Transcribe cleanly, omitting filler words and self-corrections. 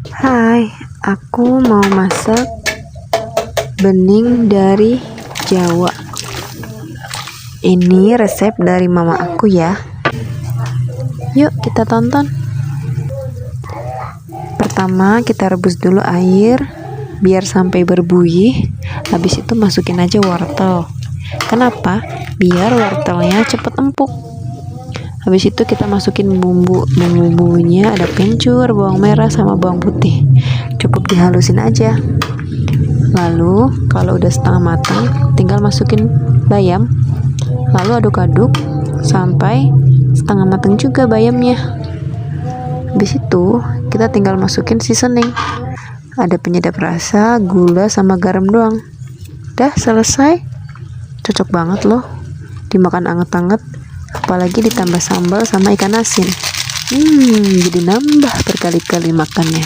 Hai, aku mau masak bening dari Jawa. Ini resep dari mama aku ya. Yuk kita tonton. Pertama kita rebus dulu air biar sampai berbuih. Habis itu masukin aja wortel. Kenapa? Biar wortelnya cepet empuk. Habis itu kita masukin bumbunya ada kencur, bawang merah sama bawang putih. Cukup dihalusin aja. Lalu kalau udah setengah matang, tinggal masukin bayam. Lalu aduk-aduk sampai setengah matang juga bayamnya. Habis itu kita tinggal masukin seasoning. Ada penyedap rasa, gula sama garam doang. Udah selesai. Cocok banget loh dimakan anget-anget, apalagi ditambah sambal sama ikan asin. Jadi nambah berkali-kali makannya.